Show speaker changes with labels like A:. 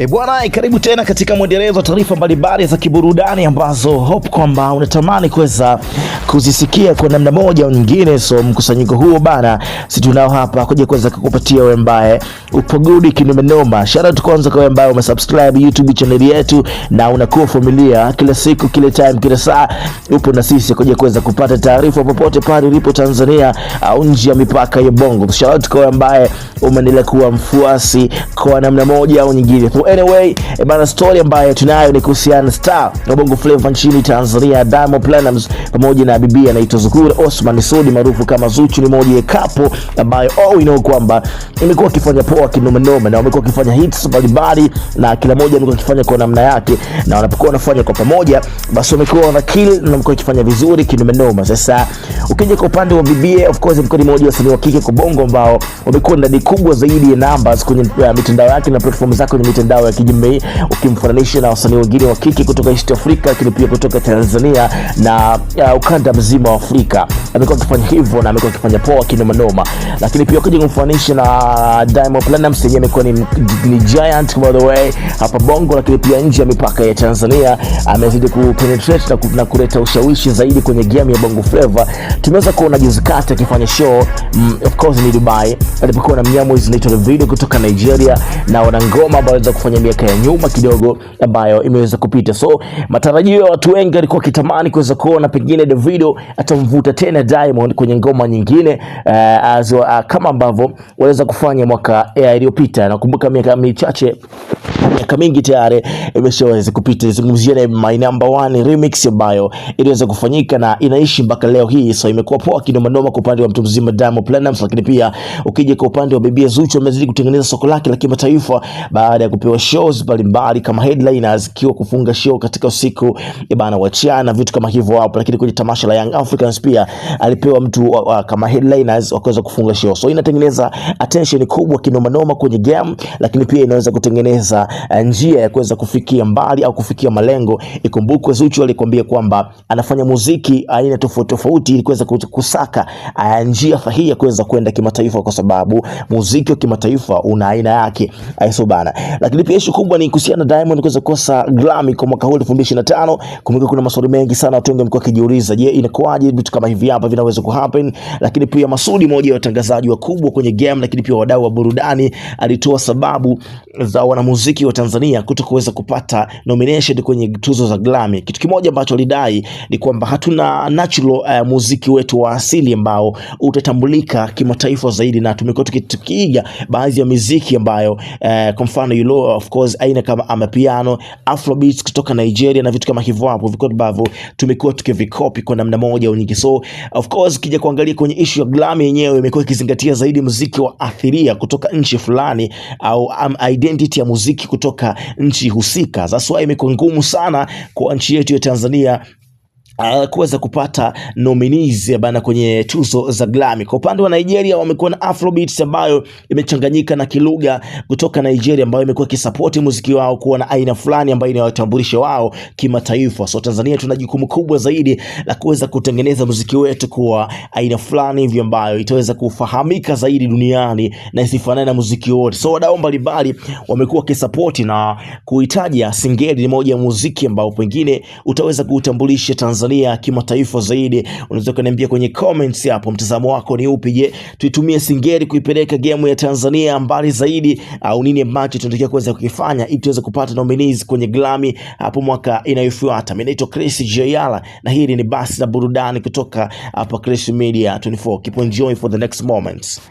A: Bwana, karibu tena katika mwendelezo wa taarifa mbalimbali za kiburudani ambazo hope kwamba unatamani kuweza kuzisikia kwa namna moja au nyingine. So mkusanyiko huo bana, sisi tunao hapa kuja kuweza kukupatia wewe ambaye upo good kinumenoma. Shout out kwanza kwa wewe ambaye umesubscribe YouTube channel yetu na unakuwa familia kila siku, kila time, kila saa upo na sisi kuja kuweza kupata taarifa popote pale ulipo Tanzania au nje ya mipaka ya Bongo. Shout out kwa wewe ambaye umeendelea kuwa mfuasi kwa namna moja au nyingine. Anyway, bana, story ambayo tunayo ni kuhusiana star wa Bongo Flava nchini Tanzania Diamond Platnumz pamoja na bibi anaitwa Zuhura Osman Sudi maarufu kama Zuchu. Ni moja ya couple ambayo kwamba imekuwa ikifanya poa kinomenoma na wamekuwa wakifanya hits mbalimbali na kila mmoja amekuwa akifanya kwa namna yake, na wanapokuwa wanafanya kwa pamoja basi wamekuwa wana kill na wamekuwa wakifanya vizuri kinomenoma. Sasa ukija kwa upande wa bibi, of course mko ni moja wa wasanii wa kike kwa Bongo ambao wamekuwa na idadi kubwa zaidi ya numbers kwenye mitandao yake na platform zake kwenye mitandao ya kijamii, ukimfananisha na wasanii wengine wa kike kutoka East Africa lakini pia kutoka Tanzania na ukanda mzima wa Afrika. Amekuwa akifanya hivyo na amekuwa akifanya poa kinomanoma. Lakini pia ukija kumfananisha na Diamond Platnumz, yeye amekuwa ni giant by the way hapa Bongo, lakini pia nje ya mipaka ya Tanzania amezidi kupenetrate na kuleta ushawishi zaidi kwenye game ya Bongo Flava. Tumeweza kuona juzi kati akifanya show of course ni Dubai, alipokuwa na Mnyamwezi inaitwa video kutoka Nigeria na wana ngoma ambayo aliweza kufanya miaka ya nyuma kidogo ambayo imeweza kupita. So matarajio ya watu wengi walikuwa kitamani kuweza kuona pengine Davido atamvuta tena Diamond kwenye ngoma nyingine kama ambavyo waweza kufanya mwaka iliyopita. Nakumbuka miaka mingi tayari imeshaweza kupita. Zungumzia na My Number One remix ambayo iliweza kufanyika na inaishi mpaka leo hii. So imekuwa poa kidomanoma kwa upande wa mtu mzima Diamond Platnumz. Lakini pia ukija kwa upande wa bibi Zuchu, amezidi kutengeneza soko lake la kimataifa baada ya kupewa shows mbalimbali kama headliners, kiwa kufunga show katika usiku bana wa Chana, vitu kama hivyo hapo. Lakini kwenye tamasha la Young Africans pia alipewa mtu kama headliners wakaweza kufunga show. So inatengeneza attention kubwa kinomanoma kwenye game, lakini pia inaweza kutengeneza njia ya kuweza kufikia mbali au kufikia malengo. Ikumbukwe Zuchu alikwambia kwamba anafanya muziki aina tofauti ili kuweza kusaka njia sahihi ya kuweza kwenda kimataifa, kwa sababu muziki wa kimataifa una aina yake aiso bana. Lakini pia issue kubwa ni kuhusiana na Diamond kuweza kosa Grammy kwa mwaka huu 2025. Kumekuwa kuna maswali mengi sana, watu wengi wamekuwa kijiuliza, je, inakuwaje vitu kama hivi hapa vinaweza kuhappen? Lakini pia Masudi, moja ya watangazaji wakubwa kwenye game lakini pia wadau wa burudani, alitoa sababu za wanamuziki wa Tanzania kutokuweza kupata nomination kwenye tuzo za Grammy. Kitu kimoja ambacho alidai ni kwamba hatuna natural muziki wetu wa asili ambao utatambulika kimataifa zaidi, na tumekuwa tukiiga baadhi ya muziki ambayo kwa mfano of course aina kama amapiano, afrobeats kutoka Nigeria na vitu kama hivyo hapo, viko ambavyo tumekuwa tukivikopi kwa namna moja au nyingine. So of course kija kuangalia kwenye issue ya Grammy yenyewe, imekuwa ikizingatia zaidi muziki wa athiria kutoka nchi fulani au identity ya muziki kutoka nchi husika. That's why imekuwa ngumu sana kwa nchi yetu ya Tanzania kuweza kupata nominees bana kwenye tuzo za Grammy. Kwa upande wa Nigeria wamekuwa na Afrobeats ambayo imechanganyika na kilugha kutoka Nigeria ambayo imekuwa ikisupport muziki wao kuwa na aina fulani ambayo inawatambulisha wao kimataifa. So Tanzania tuna jukumu kubwa zaidi la kuweza kutengeneza muziki wetu kwa aina fulani hivi ambayo itaweza kufahamika zaidi duniani na isifanane na muziki wote. So wadau mbalimbali wamekuwa wakisupport na kuhitaji Singeli ni moja ya muziki ambao pengine utaweza kuutambulisha Tanzania kimataifa zaidi. Unaweza kuniambia kwenye comments hapo mtazamo wako ni upi? Je, tuitumie Singeli kuipeleka game ya Tanzania mbali zaidi, au nini ambacho tunatakiwa kuweza kukifanya ili tuweze kupata nominees kwenye Grammy hapo mwaka inayofuata? Mimi naitwa Chris Jayala na hili ni basi la burudani kutoka hapa Chris Media 24. Keep enjoying for the next moments.